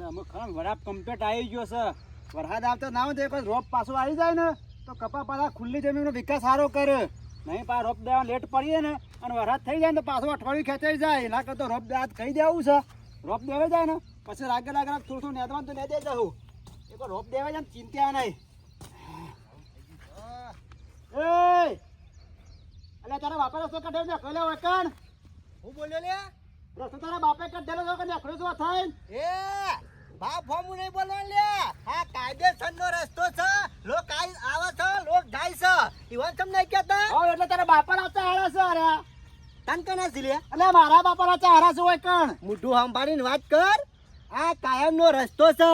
અમુક ખાન વરાપ કમ્પ્લીટ આવી ગયો છે. વરસાદ આવતો ના હોય તો એક રોપ પાછો આવી જાય ને તો કપા પાછા ખુલ્લી જમીનનો વિકાસ સારો કરે. નહીં પા રોપ દેવા લેટ પડીએ ને અને વરસાદ થઈ જાય ને તો પાછું અઠવાડિયું ખેંચાઈ જાય. એના કરતો રોપ દે કહી દેવું છે. રોપ દેવાઈ જાય ને પછી રાગે થોડું થોડું નેદવાનું તો નેદે જવું. એક રોપ દેવાઈ જાય ને ચિંતા નહીં. એટલે તારા બાપા રસ્તો કાઢ્યો ને કહેલો વકણ હું બોલ્યો લે રસ્તો તારા બાપે કાઢેલો છો કે નેકળ્યો છો થાય એ બાપ ફોર્મ નહીં બોલવા લે આ કાયદેસરનો રસ્તો છે લોક આવે છે લોક જાય છે ઈવન સમ નહીં કહેતા હો એટલે તારા બાપાના ચારા છે અરે તન કના છે લે એટલે મારા બાપાના ચારા છે વકણ મોઢું સંભાળીને વાત કર આ કાયમનો રસ્તો છે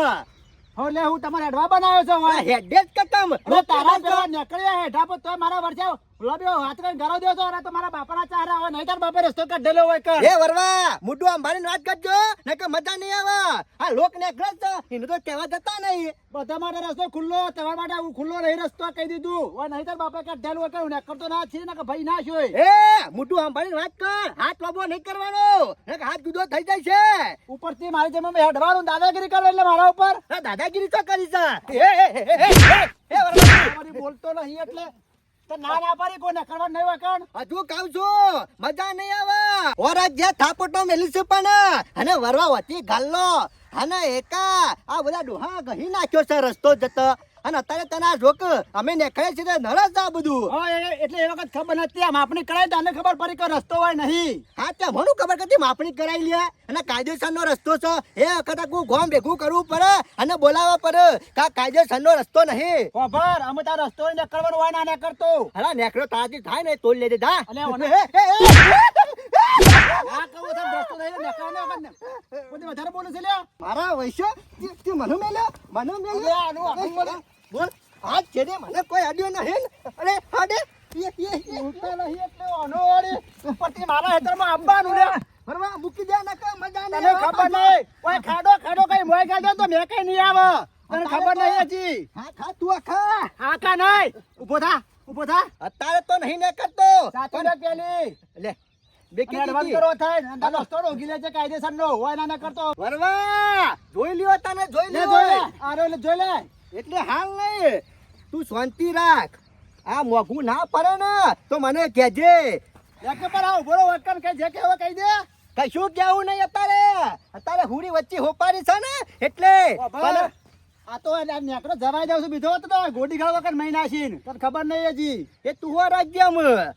હો એટલે હું તમારે હેડવા બનાવ્યો છું આ હેડે જ કતમ તારા પેલા નીકળ્યા હેઠા પર તોય મારા વર્ષા લોબીઓ હાથ કરીને ઘરો દો છો અરે તો મારા બાપાના ચારા આવે નહીં તાર બાપે રસ્તો કાઢેલો હોય કર એ વરવા મોઢું સંભાળીને વાત કરજો નકર મજા નહીં આવે આ લોક ને ગ્રસ્ત છે એનું તો કહેવા જતા નહીં બધા માટે રસ્તો ખુલ્લો તમારા માટે હું ખુલ્લો રહી રસ્તો કહી દીધું હોય નહીં તાર બાપે કાઢેલો હોય કર નેકળતો ના છે ને કે ભાઈ ના છે એ મોઢું સંભાળીને વાત કર હાથ લોબો નહીં કરવાનો નકર હાથ જુદો થઈ જાય છે ઉપરથી મારી જેમ હેડવાનું દાદાગીરી કરે એટલે મારા ઉપર દાદાગીરી તો કરી છે એ બોલતો નહીં એટલે ના ના પાડી કોને કરવા નહીં વકણ હજુ કહું છું મજા નહીં આવે ઓરાજ જે થાપટો મેલી છે પણ અને વરવા વતી ગાલ્લો અને એકા આ બધા ડોહા ગહી નાખ્યો છે રસ્તો જતો અને અત્યારે તને આ જોક અમે નીકળે છે નરસ આ બધું એટલે એ વખત ખબર નથી આમ આપણી કરાય તને ખબર પડી કે રસ્તો હોય નહીં હા ત્યાં ભણું ખબર કરતી માપણી કરાવી લે અને કાયદેસરનો રસ્તો છે એ વખત આખું ગોમ ભેગું કરવું પડે અને બોલાવવા પડે કે આ કાયદેસરનો રસ્તો નહીં ખબર અમે તાર રસ્તો નીકળવાનો હોય ના નીકળતો અરે નીકળ્યો તારાથી થાય ને તોડ લેજે જા આ કહું છે રસ્તો નહીં નીકળવાનો વખત કોઈ વધારે બોલે છે લે મારા વૈશ્ય તું મને મેલ્યો બોલ આજ છે રે મને કોઈ અડ્યો નહીં અરે હાડે ઉલટા નહીં એટલે ઓનો વાળી ઉપરથી મારા હેતરમાં આવવાનું લે ફરવા મૂકી દે નકર મજા તને નહીં ખબર નહીં કોઈ ખાડો કઈ મોય ખાડો તો મેં કઈ નહીં આવે તને ખબર નહીં હજી હા ખા તું ખા હા કા નહીં ઉભો થા અત્યારે તો નહીં ને કરતો સાચી ને પેલી લે બે એડવાન્સ કરો થાય અને રસ્તો રોકી લે છે કાયદેસરનો હોય ના કરતો ફરવા જોઈ લ્યો તને જોઈ લે લ્યો જોઈ લે આરો લે જોઈ લે એટલે હાલ નહીં તું શાંતિ રાખ આ મોઘું ના પડે ને તો મને કહેજે એક પર આવ બોલો વકન કઈ જે કેવો કહી દે કશું કેવું નહીં અત્યારે હુરી વચ્ચે હોપારી છે ને એટલે આ તો નેકડો જવાઈ જાવ છું બીજો હતો તો ગોડી ગાળ વખત મહી નાખીને તને ખબર નહીં હજી એ તું હો રાજ્યમાં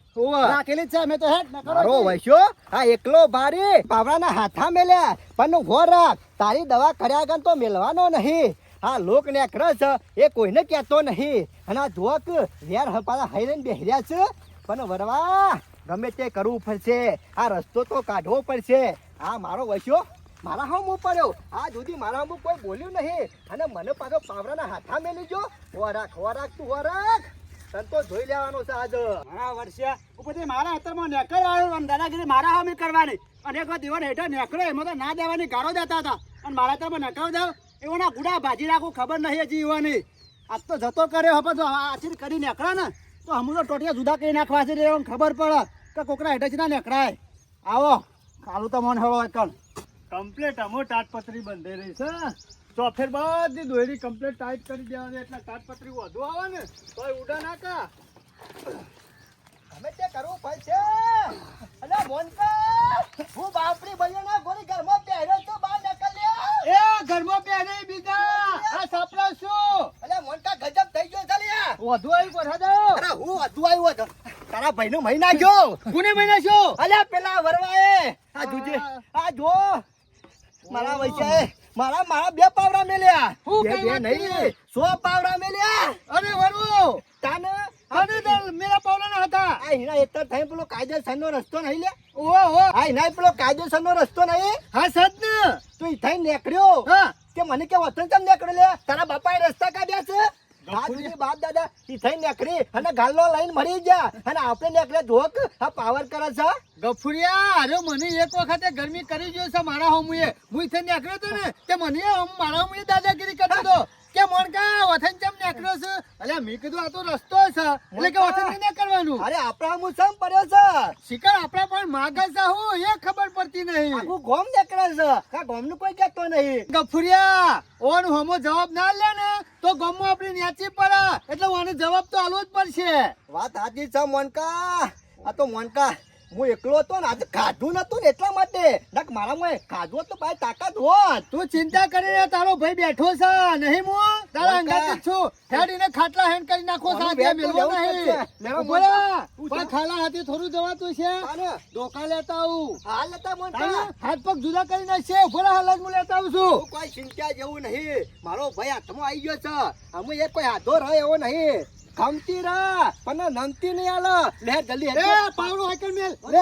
રાખેલી જ છે મેં તો હેડ ન કરો મારો વૈશ્યો આ એકલો ભારી પાવડાના હાથા મેલ્યા પણ ઘોર રાખ તારી દવા કર્યા ગન તો મેલવાનો નહીં આ લોક ને રસ એ કોઈને કહેતો નહીં અને આ જોક વેર હપારા હૈરન બેહર્યા છે પણ વરવા ગમે તે કરવું પડશે આ રસ્તો તો કાઢવો પડશે આ મારો વૈશ્યો મારા હમ પડ્યો આ સુધી મારા હમ કોઈ બોલ્યું નહીં અને મને પાછો પાવડાના હાથા મેલી જો વરાક તું વરાક તને તો જોઈ લેવાનો છે આજ મારા વર્ષે ઉપરથી મારા હેતરમાં નેકળ આવ્યો અને દાદાગીરી મારા હામી કરવાની અને એક દીવાન હેઠળ નેકળો એમાં તો ના દેવાની ગાળો દેતા હતા અને મારા હેતરમાં નેકળો દેવ એઓના ગુડા ભાજી રાખું ખબર નહીં હજી એવાની આજ તો જતો કર્યો હવે તો આચીર કરી નેકળે ને તો હમણાં તો ટોટિયા જુદા કરી નાખવા છે એમ ખબર પડે કે કોકરા હેઠળ જ ના નેકળાય આવો ખાલું તો મન હળો એકણ કમ્પ્લેટ અમો તાટપત્રી બંધાઈ રહી છે ચોફેર બધી દોરી કમ્પ્લેટ ટાઈટ કરી દેવાની એટલે તાટપત્રી વધુ આવે ને તો ઉડા નાખા અમે તે કરવું પડશે અલે મોનકા હું બાપડી બલ્યોના ગોરી ઘરમાં પહેર્યો તો બહાર નીકળ લે એ ઘરમાં પહેરે બીજા આ સાપડા શું અલે મોનકા ગજબ થઈ ગયો ચાલ્યા વધુ આવી કોઠા દો અરે હું વધુ આવ્યો હતો તારા ભાઈનો મહિના ગયો કોને મહિના શું અલે પેલા વરવાએ આ જોજે આ જો મારા વૈસાએ મારા બે પાવડા મેલ્યા બે નહીં 100 પાવડા મેલ્યા અરે વરવો તાને અરે મેરા પાવડા ના હતા આ હિના એટલા થઈ પેલો કાયદેસરનો રસ્તો નહીં લે ઓ આ હિના પેલો કાયદેસરનો રસ્તો નહીં હા સદ ને તું ઈ થઈ નીકળ્યો હા કે મને કે વતન કેમ નીકળ્યો લે તારા બાપાએ રસ્તા કાઢ્યા છે ગાડી બાપ દાદા ઈ થઈ નીકળી અને ગાલ્લો લઈને મરી ગયા અને આપણે નીકળે જોક આ પાવર કરે છે ગફુરિયા અરે મને એક વખતે ગરમી કરી જોઈ છે મારા હોમુએ હું થઈ નીકળ્યો તો ને તે મને મારા હોમુએ દાદાગીરી કરતો હતો કે મોણકા વથન ચમ નીકળ્યો છે અલ્યા મેં કીધું આ તો રસ્તો છે એટલે કે ઓથે નહીં કરવાનું અરે આપણા હું સમ પડ્યો છે શિકાર આપણા પણ માગે છે હું એ ખબર પડતી નહીં આખું ગોમ નીકળે છે કા ગોમ નું કોઈ કહેતો નહીં ગફુરિયા ઓન હમો જવાબ ના લે ને તો ગમો આપણી ન્યાચી પડે એટલે ઓને જવાબ તો આલવો જ પડશે વાત સાચી છે મોનકા આ તો મોનકા હું એકલો હતો ને આજે ખાધું નતું ને એટલા માટે નક મારા માં ખાધું હોત તો ભાઈ તાકાત હોત તું ચિંતા કરીને તારો ભાઈ બેઠો છે નહીં હું તારા અંગાત છું હેડીને ખાટલા હેન્ડ કરી નાખો સાજે મેલવો નહીં બોલા પણ ખાલા હાથે થોડું જવાતું છે ધોકા લેતા આવું હાલ હતા મોનકા હાથ પગ જુદા કરી નાખશે બોલા હાલ જ હું લેતા આવું છું કોઈ ચિંતા જેવું નહીં મારો ભાઈ હાથમાં આવી ગયો છે અમે એ કોઈ હાથો રહે એવો નહીં ખમતી રા પણ નમતી નહીં આલો લે જલ્દી એ પાવડો હાકર મેલ લે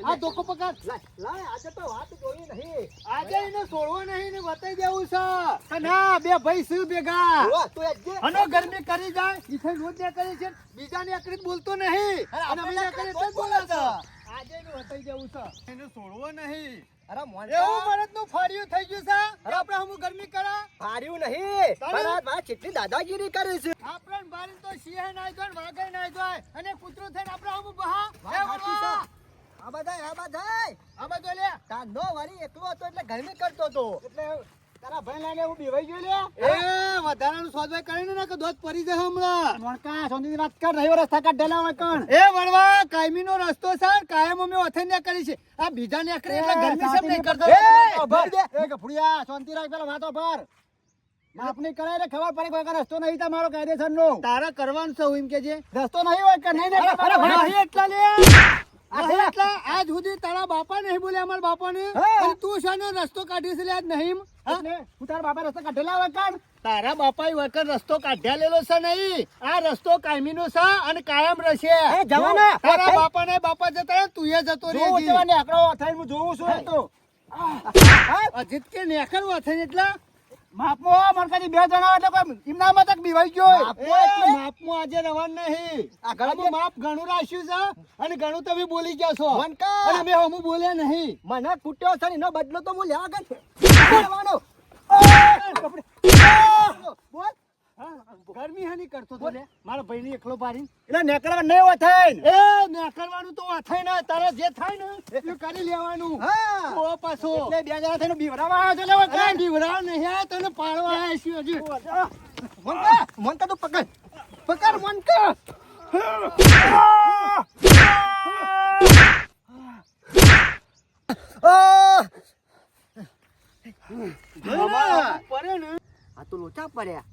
આ ધોકો પકડ લાય આજે તો વાત જોઈ નહીં આજે એને છોડવો નહીં ને બતાઈ દેવું છે કે ના બે ભાઈ શું ભેગા તું આજે અનો ગરમી કરી જાય ઈથે રોજ ને કરી છે બીજાને અકરીત બોલતો નહીં અને અમે કરી તો બોલે છે આજે એનું બતાઈ દેવું છે એને છોડવો નહીં અરે એવું મોનકા મરદનું ફાડ્યું થઈ ગયું છે અરે આપણે હમુ ગરમી કરા હાર્યું નહીં પણ આ વાત કેટલી દાદાગીરી કરે છે આપણને બારી તો સિંહ નાઈ જાય વાઘ નાઈ જાય અને કૂતરો થઈને આપણે હમુ બહા વાત સાચી છે. આ બધા આ બધો લે તાનો વાળી એકલો હતો એટલે ગરમી કરતો હતો એટલે તારા ભાઈ લાઈને હું બીવાઈ ગયો લે એ વધારાનું સોદવાઈ કરીને ને કે દોત પડી જાય હમણાં મોણકા સોંદીની વાત કર રહ્યો રસ્તા કાઢેલા હોય કણ એ વળવા કાયમીનો રસ્તો છે કાયમ અમે ઓથે ને કરી છે આ બીજા ને કરે એટલે ગરમી સબ નહીં કરતો એ ગફુડિયા શાંતિ રાખ પેલા વાતો પર માફ નહીં કરાય એટલે ખબર પડે કોઈ રસ્તો નહીં તમારો કાયદેસર નો તારા કરવાનું છે એમ કે જે રસ્તો નહીં હોય કે નહીં નહીં એટલા લે એટલા આજ સુધી તારા બાપા નહીં બોલે અમારા બાપાને અને તું શાનો રસ્તો કાઢી છે આજ નહીં હું તારા બાપા રસ્તો કાઢેલા વખત તારા બાપા વખત રસ્તો કાઢ્યા લેલો છે નહીં આ રસ્તો કાયમીનો છે અને કાયમ રહેશે જવાના તારા બાપા ને બાપા જતા રહે, તું એ જતો રહે હું જોઉં છું તો અજીત કે નેકરવા થઈને એટલે માપમો મરકાજી બે જણા એટલે કોઈ ઇમનામાં તક બીવાઈ ગયો માપમો આજે રવાન નહીં આ ઘણું માપ ઘણું રાખ્યું છે અને ઘણું તમે બોલી ગયા છો વનકા અને અમે હમું બોલ્યા નહીં મને કૂટ્યો છે ને એનો બદલો તો હું લેવા ગયો લેવાનો બોલ ગરમી હાની કરતો તો લે મારા ભાઈની એકલો પાડી એટલે નેકરવા નહીં વથાય એ નેકરવાનું તો થાય ને તારે જે થાય ને એ કરી લેવાનું હા ઓ પાછો એટલે બે જણા થઈને બીવરાવા આવ્યો છે લેવા અરે બીવરા નહીં આ તને પાડવા આવ્યા છીએ હજી મોનકા તું પકડ પકડ મોનકા પડે ને આ તો લોચા પડ્યા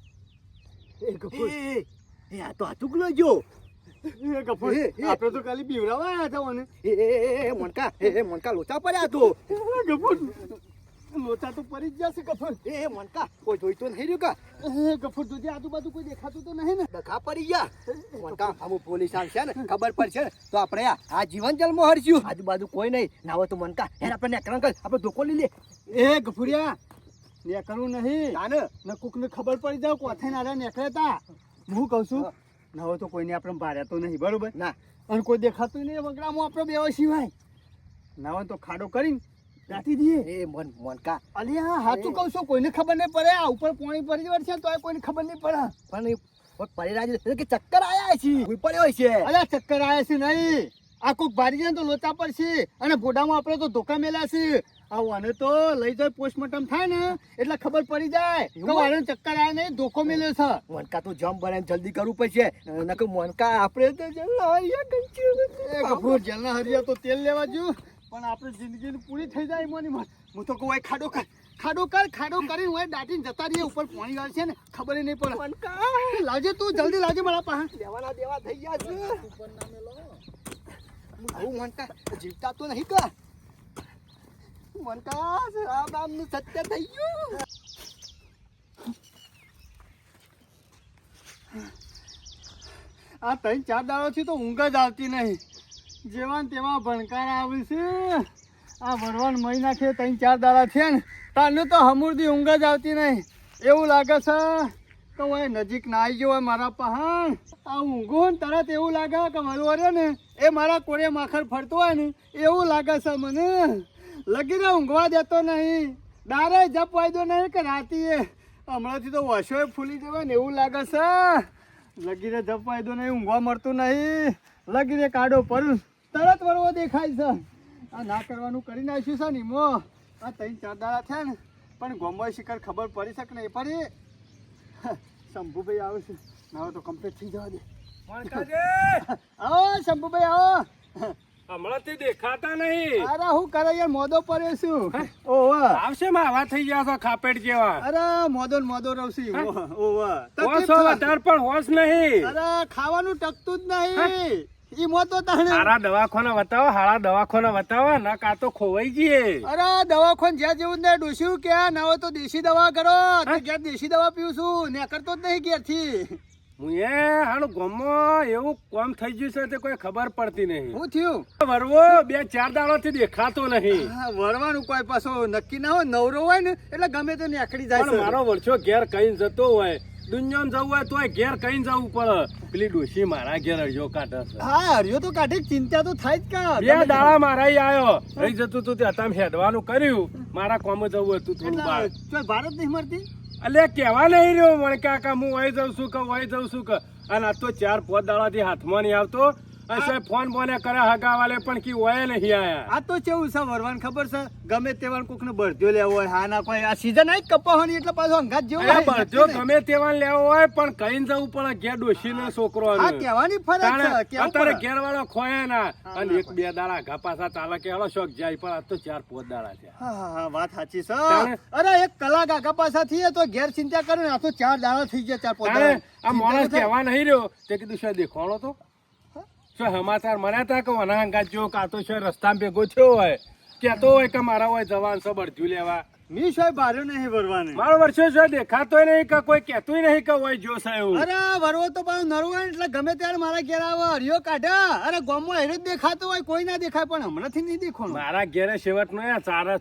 એ ગફુર એ આ તો હાથુકલો જો એ ગફુર આપણે તો ખાલી બીવરાવા આવ્યા હતા મને એ મોનકા લોચા પડ્યા તો ગફુર લોચા તો પડી જ જશે ગફુર એ મોનકા કોઈ જોઈ તો નહીં રહ્યું કા એ ગફુર જોજે આજુબાજુ કોઈ દેખાતું તો નહીં ને ડખા પડી ગયા મોનકા આમ પોલીસ આવશે ને ખબર પડશે ને તો આપણે આ જીવન જલમાં હરશું આજુબાજુ કોઈ નહીં ના હોય તો મોનકા યાર આપણે નેકરણ કર આપણે ધોકો લઈ લે એ ગફુરિયા ને કરવું નહીં તાને ને કોકને ખબર પડી જાય કોથે નારા નેકળતા હું કહું છું ના હોય તો કોઈને આપણે ભાર્યા તો નહીં બરોબર ના અને કોઈ દેખાતું નહીં વગડામાં આપણે બેવા સિવાય ના હોય તો ખાડો કરીને દાટી દઈએ એ મોનકા અલી હા સાચું કહું છું કોઈને ખબર નહીં પડે આ ઉપર પાણી પડી વળશે તો કોઈને ખબર નહીં પડે પણ પરેરાજ કે ચક્કર આયા છે કોઈ પડ્યો છે અલ્યા ચક્કર આવ્યા છે નહીં આ કોક ભારી જાય તો લોચા પડશે અને ભોડામાં આપણે તો ધોકા મેલ્યા છે આને તો લઈ જાય પોસ્ટમોર્ટમ થાય ને એટલે ખબર પડી જાય કે વાળે ચક્કર આવ્યા નહીં ધોકો મેલ્યો છે મોનકા તો જમ બને જલ્દી કરવું પડશે નકર મોનકા આપણે તો જેલના હરિયા તો તેલ લેવા જ્યું પણ આપણે જિંદગી પૂરી થઈ જાય એમાંની હું તો કહું ખાડો કરીને હું દાટીને જતા રહીએ ઉપર પાણી આવે છે ને ખબર નહીં પડે લાવજે તું જલ્દી લાવજે મારા પાસે દેવાના દેવા થઈ ગયા છે આવું મોનકા જીવતા તો નહીં કા મોનકા આ નામનું સત્ય થઈ ગયું આ 3-4 દાડોથી તો ઊંઘ જ આવતી નહીં જેવા તેવા ભણકાર આવે છે આ ભરવાન મહી નાખે 3-4 દાડા છે ને તારને તો હમુરથી ઊંઘ જ આવતી નહીં એવું લાગે છે કે હું નજીક ના આવી ગયો હોય મારા પહાણ આ ઊંઘો ને તરત એવું લાગે કે મારું અરે ને એ મારા કોરે માખર ફરતો હોય ને એવું લાગે છે મને લગીને ઊંઘવા દેતો નહીં દારે જપ વાયદો નહીં કે રાતીએ હમણાંથી તો વશોય ફૂલી જવાય ને એવું લાગે છે. લગીને જપાય તો નહીં, ઊંઘવા મળતું નહીં. લગીને કાઢો પરું તરત વરવો દેખાય છે. આ ના કરવાનું કરી નાખ્યું છે ને મો. આ 3-4 દાડા થયા ને પણ ગોમવાય શિખર ખબર પડી શકે નહીં પડી. શંભુભાઈ આવે છે, ના તો કમ્પ્લીટ થઈ જવા દે. આવો શંભુભાઈ આવો. હમણાંથી દેખાતા નહીં. અરે હું કરે યાર, મોદો પડ્યો છું. ઓહો આવશે માવા થઈ ગયા છો ખાપેટ જેવા. અરે મોદો ને મોદો રવસી. ઓહો હોશ હો વધારે પણ હોશ નહીં. અરે ખાવાનું ટકતું જ નહીં. ઈ મોતો તાણે. હારા દવાખાના બતાવો, હારા દવાખાના બતાવો, ન કા તો ખોવાઈ જઈએ. અરે દવાખાન જ્યાં જેવું ને ડોસ્યું કે ના હોય તો દેશી દવા કરો. તો જ્યાં દેશી દવા પીવું છું ને કરતો જ નહીં ઘેરથી. હું હારું ગામમાં એવું કામ થઈ ગયું છે તે કોઈ ખબર પડતી નહીં. શું થયું? વરવો 2-4 દાડાથી દેખાતો નહીં. હા, વરવાનું કોઈ પાછો નક્કી ના હોય, નવરો હોય ને એટલે ગમે તે નીકળી જાય પણ છે. મારો વર્ષો ઘેર કઈ જતો હોય, દુનિયામાં જવું હોય તોય ઘેર કઈ જવું પડે. પેલી ડોશી મારા ઘેર અડ્યો કાઢે છે. હા હરિયો તો કાઢી, ચિંતા તો થાય જ કા. 2 દાડા મારા આવ્યો રહી જતું તું, તે હતા હેડવાનું કર્યું. મારા કોમ જવું હતું થોડું બહાર. એટલે ભારત નહીં મળતી. અલ્યા કેવા નહીં રહ્યો મને કાકા, હું વહી જાઉં છું કે વહી જાઉં છું કે. અને આ તો 4-5 દાડાથી હાથમાં નહીં આવતો. અને ફોન બોને કરે હગાવાલે પણ કી હોય નહીં આયા. આ તો કેવું છે વરવાન ખબર છે, ગમે તેવા કોક ને બળદ્યો લેવો હોય. હા ના કોઈ આ સીઝન આવી કપાવાની એટલે પાછો અંગાત જેવો અરે બળજો ગમે તેવા લેવો હોય પણ કઈ જવું પડે ઘેર ડોશીનો છોકરો. આ કહેવાની ફરજ છે. કેવું અત્યારે પડે. ઘેર વાળો ખોય ના. અને 1-2 દાડા ઘા પાછા ચાલે કે હાલો શોખ જાય, પણ આ તો 4-5 દાડા છે. હા, વાત સાચી છે. તાણે? અરે એક કલાક આગા પાછા થઈએ તો ઘેર ચિંતા કરે ને આ તો 4 દાડા થઈ ગયા. 4-5 તાણે દાડા આ માણસ કહેવા નહીં રહ્યો તે કીધું શું દેખાણો તો શું સમાચાર મળ્યા તા કે વના અંગાત જો કાતો છે રસ્તામાં ભેગો થયો હોય, કેતો હોય કે મારા હોય જવાન છે બળજુ લેવા. મી સોય બાર્યો નહીં વરવાને. મારો વર્ષે શું દેખાતોય નહીં કે કોઈ કહેતુંય નહીં કે હોય જો છે એવું. અરે વરવો તો પાછું નરવો હોય એટલે ગમે ત્યારે મારા ઘેર આવે હરિયો કાઢા. અરે ગામમાં હેરો જ દેખાતો હોય, કોઈ ના દેખાય પણ હમણાંથી નહીં દેખાણું. મારા ઘેરે શેવટ નો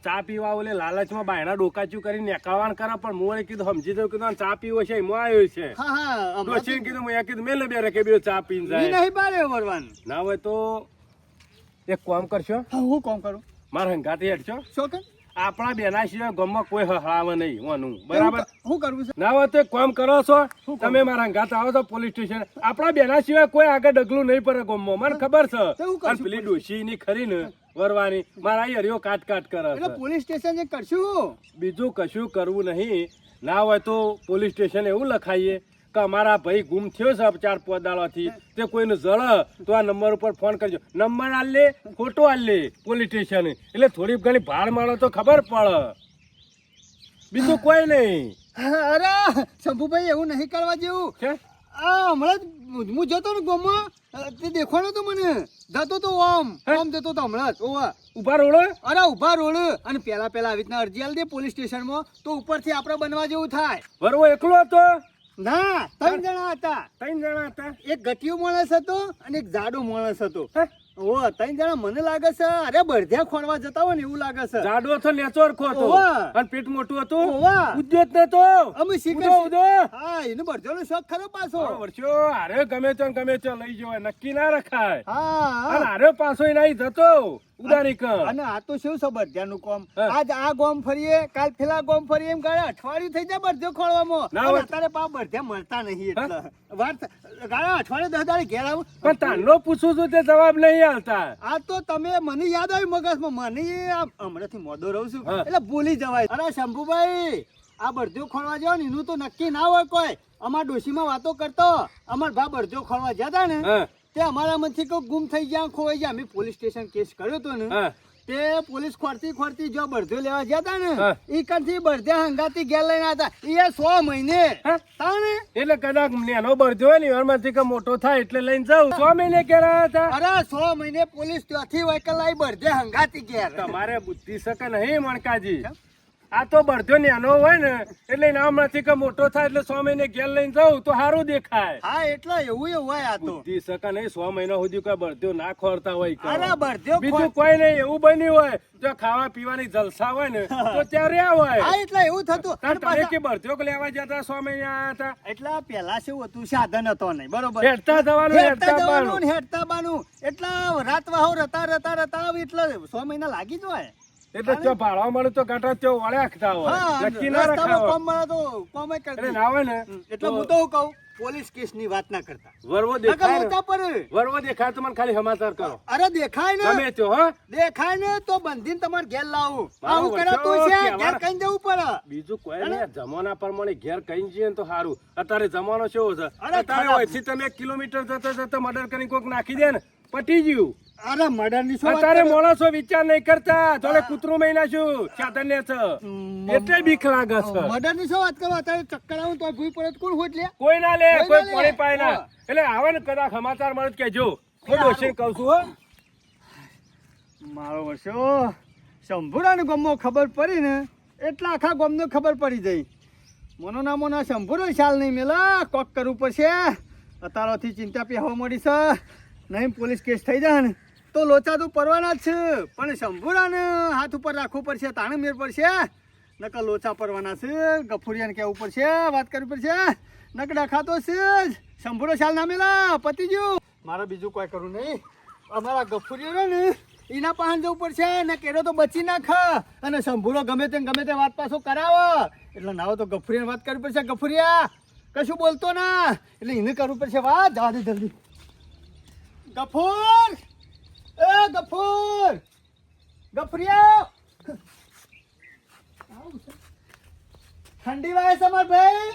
ચા પીવા ઓલે લાલચમાં બાયણા ડોકાચું કરીને નેકાવાન કરે, પણ હું કીધું સમજી દઉં કીધું ચા પીવો છે એમાં આવ્યો છે. હા હા ડોશીને કીધું મેં કીધું મેલે બે રકે બે ચા પીને મી જાય. નહીં બાર્યો વરવાન. ના હોય તો એક કામ કરશો, હા હું કોમ કરું. મારા હંગાથી હેડશો. શું કે આપણા બેના સિવાય ગામમાં કોઈ હળાવે નહીં વાનું બરાબર. શું કરવું છે? ના હોય તો એક કામ કરો છો, તમે મારા હંગાત આવો છો પોલીસ સ્ટેશન. આપણા બેના સિવાય કોઈ આગળ ડગલું નહીં પડે ગામમાં, મને ખબર છે. તો હું કરશું? અને પેલી ડોશી ની ખરી ને વરવાની મારા હરિયો કાટ કરે એટલે છે. પોલીસ સ્ટેશન એ કરશું. બીજું કશું કરવું નહીં. ના હોય તો પોલીસ સ્ટેશન એવું લખાઈએ કે અમારા ભાઈ ગુમ થયો છે 4-5 દાડાથી, તે કોઈનું જળ તો આ નંબર ઉપર ફોન કરજો. નંબર આલ લે, ફોટો આલ લે પોલીસ સ્ટેશન, એટલે થોડી ઘણી ભાડ મારો તો ખબર પડે. બીજું કોઈ નહીં. અરે શંભુભાઈ એવું નહીં કરવા જેવું. છે આ હમણાં જ હું જતો ને ગામમાં તે દેખાણો તો મને જતો તો ઓમ જતો તો હમણાં જ. ઓવા ઉભા રોડો. અરે ઉભા રોડ અને પેલા આવી રીતના અરજી આલ દે પોલીસ સ્ટેશનમાં તો ઉપરથી આપણે બનવા જેવું થાય. વરવો એકલો હતો. ના 3 જણા હતા. 3 જણા હતા. એક ગટિયો માણસ હતો અને એક જાડો માણસ હતો. હે? ઓ 3 જણા મને લાગે છે અરે બળધ્યા ખોરવા જતા હોય ને એવું લાગે છે. જાડો હતો, નેચોરખો હતો ઓવા. અને પેટ મોટું હતું. ઓવા. ઉદ્યોત નતો. અમે શીખે ઉદો ઉદો. હા એનો બળધ્યાનો શોખ ખરો પાછો. વર્ષો હારે ગમે તે લઈ જવાય, નક્કી ના રખાય. હા અને હારે પાછો નહીં જતો ઉડારી કર. અને આ તો શું છે બળધ્યાનું કામ. હા. આજ આ ગામ ફરીએ કાલ પેલા ગામ ફરીએ એમ ગાળે અઠવાડિયું થઈ જાય બળધ્યો ખોળવામાં. ના અને હોય. અત્યારે પા બળધ્યા મળતા નહીં એટલે વાત ગાળે અઠવાડિયે 10 દાડે ઘેર આવું. પણ તાનો પૂછું છું તે જવાબ નહીં આલતા. આ તો તમે મને યાદ આવ્યું મગજમાં. મને આ હમણાંથી મોડો રહું છું હા. એટલે ભૂલી જવાય. અરે શંભુભાઈ આ બળધ્યો ખોળવા જાવ ને એનું તો નક્કી ના હોય કોઈ. અમાર ડોશીમાં વાતો કરતો અમાર ભા બળધ્યો ખોળવા ગયા હતા ને હા, તે અમારા માંથી કોઈ ગુમ થઈ ગયા ખોવાઈ ગયા. અમે પોલીસ સ્ટેશન કેસ કર્યો હતો ને હા. તે પોલીસ ખોરતી જો બળધ્યો લેવા ગયા હતા ને હા. ઈ કંથી બળધ્યા હંગાતી ઘેર લઈને હતા. એ 100 મહિને હા? તાણે એટલે કદાચ નેનો બળજો હોય ને એમાંથી કે મોટો થાય એટલે લઈને જાઉં. 100 મહિને કેરા હતા. અરે 100 મહિને પોલીસ ત્યાંથી વહીકલ લાવી બળધ્યા હંગાતી ઘેર. તમારે બુદ્ધિ શકે નહીં મણકાજી. આ તો બળજો નેનો હોય ને એટલે નામમાંથી કે મોટો થાય એટલે 100 મહિને ઘેર લઈને જાઉં તો સારું દેખાય. હા એટલે એવું હોય આ તો. બુદ્ધિ શકે નહીં. 100 મહિના સુધી કોઈ બળજો ના ખોરતા હોય કે. અરે બળધ્યો બીજું કોઈ નહીં. એવું બન્યું હોય જો ખાવા પીવાની જલસા હોય ને તો ત્યારે આ હોય. હા એટલે એવું થતું. તાર તમે કે બળજો લેવા જતા 100 મહિને આયા હતા. એટલે પેલા શું હતું સાધન હતો નહીં બરોબર. હેડતા જવાનું, હેડતા હેડતા જવાનું આવવાનું. ને હેડતા બાનું. એટલા રાત વાહો રતા એટલે 100 મહિના લાગી જ હોય. એટલે જો ભાડવા મળે તો ગટર તો વળે આખતા હોય હા, નક્કી ના રસ્તામાં રખાવ કોમ મળે તો કોમે કરી એટલે દે. ના હોય ને એટલે હું તો હું કહું પોલીસ કેસની વાત ના કરતા વરવો નકર દેખાય ને, લોચા પર વરવો દેખાય તો મને ખાલી સમાચાર કરો અરે દેખાય ને ગમે તે હો દેખાય ને તો બંધીને તમારે ઘેર લાવું મારો આવું કરે વર્ષો તું છે કહેવાના. ઘેર કઈ જવું પડે બીજું કોઈ નહીં જમાના પ્રમાણે ઘેર કઈ જઈએ ને તો સારું અત્યારે જમાનો કેવો છે અરે અત્યારે ખરાબ. અહીંથી તમે 1 કિલોમીટર જતા જતા મર્ડર કરીને કોક નાખી દે ને પટી ગયું અરે મર્ડર ની શું વાત અત્યારે કરે? માણસો વિચાર નહીં કરતા જોડે કૂતરું મહી નાખ્યું ચાદરને છે એટલે બીક લાગે છે મર્ડર ની શું વાત કરો અત્યારે ચક્કર આવું તો ભૂઈ પડે તો કોણ હોટ લે કોઈ ના લે કોઈ કોઈ ના લે. પાણી પાય ના હા. એટલે આવે ને કદાચ સમાચાર મળે તો કહેજો હું ડોશીને કહું છું હો મારો વર્ષો શંભુરાને ગમો ખબર પડી ને એટલે આખા ગમનો ખબર પડી જઈ મનો નામો ના શંભુરો શાલ નહીં મેલા કોક કરવું પડશે અત્યારથી ચિંતા પહેવા મળી છે નહીં પોલીસ કેસ થઈ જાય ને તો લોચા તો પરવાના જ છે પણ શંભુરાને હાથ ઉપર રાખવું પડશે તાણે મેર પડશે નકર લોચા પરવાના છે ગફુરિયાને કહેવું પડશે વાત કરવી પડશે નકર ડખાતો છે જ શંભુરો શાલ ના મેલા પતી ગયું મારે બીજું કોઈ કરવું નહીં અમારા ગફુરિયો રહ્યો ને એના પાસે જવું પડશે ને કેરો તો બચી નાખ અને શંભુરો ગમે તે વાત પાછો કરાવો એટલે નાવો તો ગફુરિયાને વાત કરવી પડશે ગફુરિયા કશું બોલતો ના એટલે એને કરવું પડશે વાત જવા દે જલ્દી ગફુર એ ગફુર ગફુરિયા ઠંડી વાય છે માર ભાઈ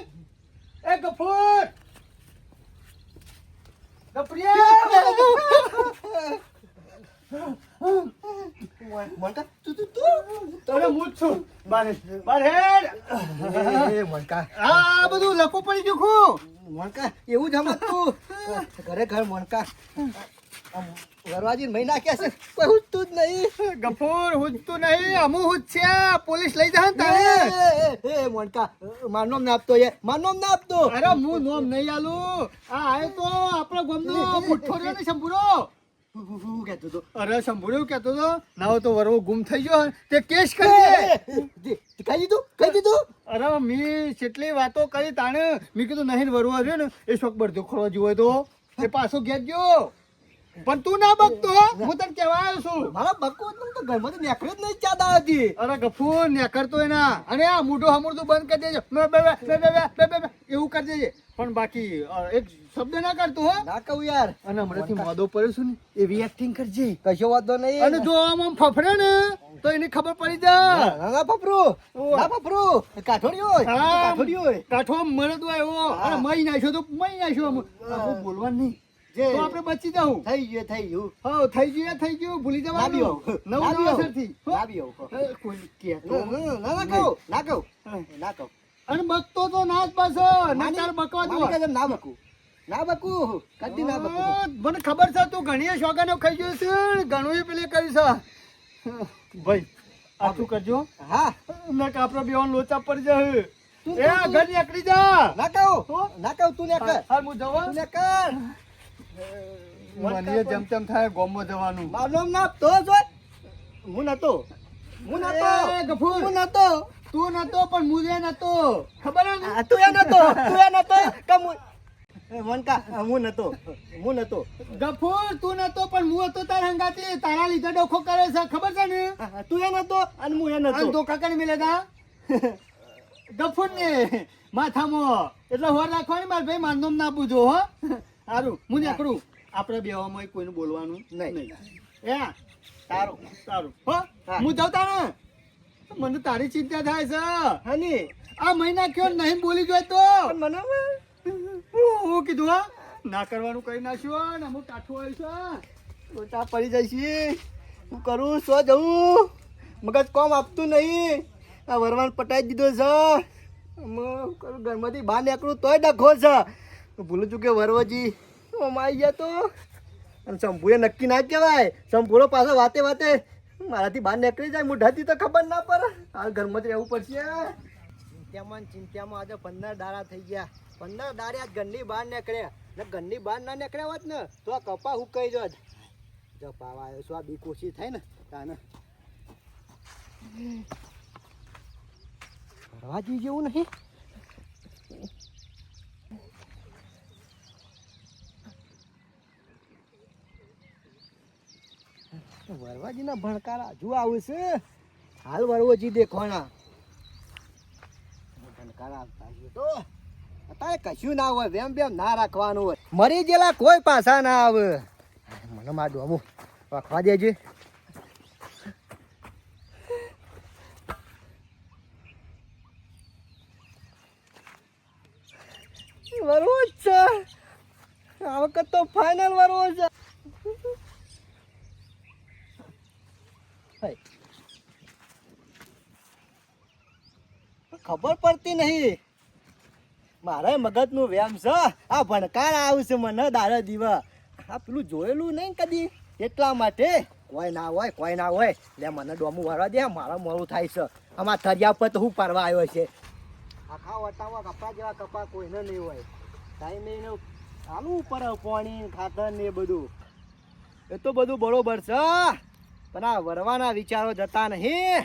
એ ગફુર ગફુરિયા અરે હું જ છું બારે હેડ આ બધું લખવું પડી ગયું ખું મોનકા એવું જ સમજતું ખરેખર મોનકા વરવાજી મહિના કે છે કોઈ ઉઠતું જ નહીં ગફુર હુજતું નહીં અમુ હુજ છે પોલીસ લઈ જાય ને તારે એ મોનકા મારું નામ ના આપતો એ મારું નામ ના આપતો અરે હું નોમ નહીં આલું આ આયો તો આપણો ગમનો મુઠ્ઠો રહ્યો ને શંભુરો હું કહેતો હતો અરે શંભુરો એવું કહેતો હતો નાવો તો વરવો ગુમ થઈ ગયો તે કેસ કરી દે કઈ દીધું અરે મી કેટલી વાતો કરી તાણે મેં કીધું નહીં વરવા રહ્યો ને એ શોક બરધો ખોળવા જેવો હોય તો એ પાછો ઘેર ગયો પણ તું ના બકતો હું તને કહેવા આવ્યો છું મારા બકવાસ તો ઘરમાંથી નીકળે જ નહીં ચાદા હતી અરે ગફૂર ને કરતો એના અને આ મૂઢો હમુરતું બંધ કરી દેજો એવું કરી દેજે પણ બાકી એક શબ્દ ના કરતો હો ના કહું યાર અને હમણાંથી મોદો પડ્યો છું ને એવી એક્ટિંગ કરજે કશો વાંધો નહીં અને જો આમ ફફડે ને તો એને ખબર પડી જાય ના ફપરું કાઠોડિયો કાઠો મળે તો આવ્યો અને મહી નાખ્યો તો મહી નાખ્યો હું બોલવાનું નહીં તો આપણે બચી જાઉં થઈ ગયું હા થઈ ગયું ભૂલી જવાનું નવું નવાસરથી કોઈ કહેતો ના કહું અને બકતો તો ના જ પાછો નચાર બકવા દો ના બકું કદી ના બકું મને ખબર છે તું ઘણી શોગાનો ખાઈ ગયો છે ઘણું પેલે કર્યું છે ભાઈ આટલું કરજો હા ના કે આપણો બેવાન લોચા પડી જાય એ ઘર નીકળી જા ના કહું તું ને કર હા હું જવા તું ને કર મને જેમ તેમ થાય ગોમમાં જવાનું મારું નામ ના આપતો જો હું નતો એ ગફૂર હું નતો તું નતો પણ મુજે નતો ખબર હે ને તું એ નતો કે મોનકા હું નતો ગફૂર તું નતો પણ હું હતો તાર હંગાતી તારા લીધે ડોખો કરે છે ખબર છે ને તું એ નતો અને હું એ અને નતો ધોકા કરી મેલે તા ગફૂર ને માથામાં એટલે હોર રાખવાની માર ભાઈ માનદોમ ના પૂછો હો સારું હું નીકળું આપણે બેવામાં કોઈને બોલવાનું નહીં એ સારું હો હું જાઉં તારે મને તારી ચિંતા થાય છે હની આ મહિના કયો નહીં બોલી જોય તો મને હું કીધું હા ના કરવાનું કઈ નાખ્યું ને અમુક કાઠું આવ્યું છે લોચા પડી જાય છે હું કરું સો જવું મગજ કોમ આપતું નહીં આ વરવાન પટાઈ દીધો છે હું કરું ઘરમાંથી બહાર નીકળું તોય ડખો છે ભૂલું છું કે વરવાજી આવી ગયા તો અને શંભુએ નક્કી ના કહેવાય શંભુનો પાછો વાતે મારાથી બહાર નીકળી જાય મોઢાથી તો ખબર ના પડે હાલ ઘરમાં જ રહેવું પડશે ચિંતામાં આજે 15 દાડા થઈ ગયા 15 દાડે આજ ઘરની બહાર નીકળ્યા ને ઘરની બહાર ના નીકળ્યા હોત ને તો આ કપા હુકાઈ જોત જો પાવા આવ્યો છું આ બી કોશી થાય ને તાને ભરવાજી જેવું નહીં વરવાજીના ભણકારા હજુ આવે છે હાલ વરવોજી દેખવાના ધનકાર આવતા હશે તો અત્યારે કશું ના હોય વેમ બેમ ના રાખવાનું હોય મરી ગયેલા કોઈ પાછા ના આવે મને માર ડોમું રાખવા દેજે વરવો છે આ વખત તો ફાઇનલ વરવો છે ખબર પડતી નહીં મારે મગજનું વ્યામ છે આ ભણકાર આવશે મને દાડે દીવા આ પેલું જોયેલું નહીં કદી એટલા માટે કોઈ ના હોય લે મને ડોમું વાળવા દે મારા મોડું થાય છે આમાં થરિયા પર તો હું પરવા આવ્યો છે આખા વટાવા કપા જેવા કપા કોઈને નહીં હોય ટાઈમે એને આલું ઉપર પાણી ખાતર ને એ બધું એ તો બધું બરોબર છે પણ આ વરવાના વિચારો જતા નહીં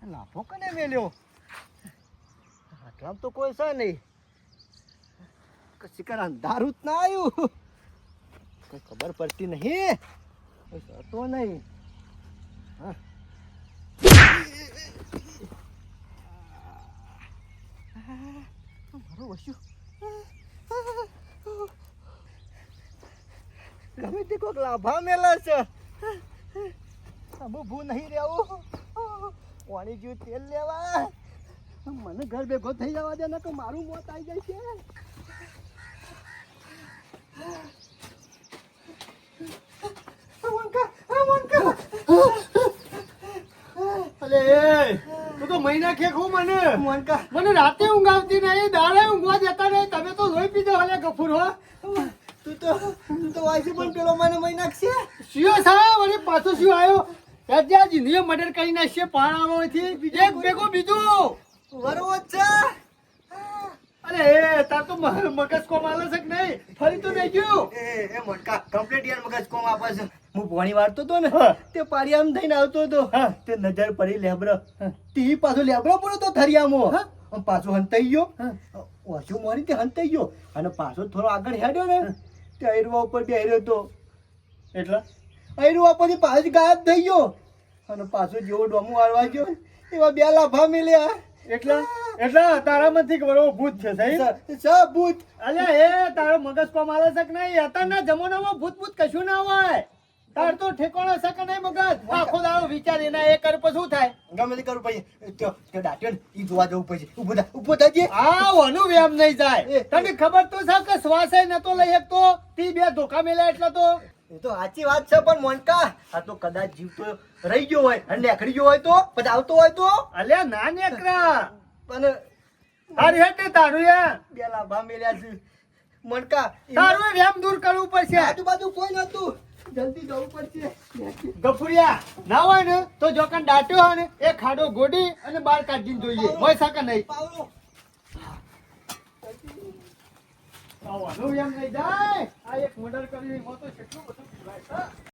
લાફો કને મેલ્યો આટલામ તો કોઈ છે નહીં કશી કર અંધારું જ ના આવ્યું કઈ ખબર પડતી નહીં કોઈ હતો નહીં હા મારું વસ્યું ગમે તે કોઈક લાભા મેલા છે ભૂ નહીં રહેવું પાણી જેવું તેલ લેવા મને ઘર ભેગો થઈ જવા દે ને તો મારું મોત આવી જાય છે અલે તું તો મહિના ખેક હું મને રાતે ઊંઘ આવતી નહીં દાડે ઊંઘવા દેતા નહીં તમે તો લોહી પીધો હલે ગફુર હો તું તો વાંચી પણ પેલો મને મહી નાખશે શિયો સા વળી પાછો શિયો આવ્યો ત્યાં જિંદગી મર્ડર કરી નાખશે પાણામાંથી એક ભેગો બીજું વરવો છે અરે તાર તો મગજ કોમ આલે છે કે નહીં ફરી તો નહીં ગયું એ મોટકા કમ્પ્લીટ યાર મગજ કોમ આપે છે હું પોણી વાળતો તો ને તે પારિયામ થઈને આવતો હતો તે નજર પડી લેબરો તી પાછો લેબરો પડ્યો તો થરિયામાં પાછો હંતાઈ ગયો ઓછું મારી તે હંતાઈ ગયો અને પાછો થોડો આગળ હેડ્યો ને તે અરવા ઉપર બેહ્યો હતો એટલે અરવા પરથી પાછો ગાયબ થઈ ગયો અને પાછો જેવો ડોમું વાળવા ગયો એવા બે લાફા મળ્યા એટલે તારામાંથી બરોબર ભૂત છે સહી સબ ભૂત અલ્યા એ તારો મગજ કોમ આલે છે કે નહીં અત્યારના જમાનામાં ભૂત કશું ના હોય તાર તો ઠેકાણો છે કે નહીં મગજ આખો દાડો વિચાર એના એ કર પછી શું થાય ગમે તે કરવું પછી તો દાટ્યો ને ઈ જોવા જવું પછી ઉભો થજે આ વાનું વ્યામ નહીં જાય તને ખબર તો છે કે શ્વાસે નતો લઈ શકતો તી બે ધોકા મેલ્યા એટલે તો એ તો સાચી વાત છે પણ મોનકા આ તો કદાચ જીવતો રહી ગયો હોય અને નીકળી ગયો હોય તો પછી આવતો હોય તો અલ્યા ના નેકરા અને હારી હેટે તારું યા બે લાભા મેલ્યા છે મોનકા તારું વ્યામ દૂર કરવું પડશે આજુબાજુ કોઈ નતું જલ્દી જવું પડશે ગફુરિયા ના હોય ને તો જોકન દાટ્યો હોય ને એ ખાડો ગોડી અને બહાર કાઢીને જોઈએ હોય શકે નહીં પાવલો આવવાનું એમ નહીં જાય આ એક મર્ડર કરી મો તો કેટલું બધું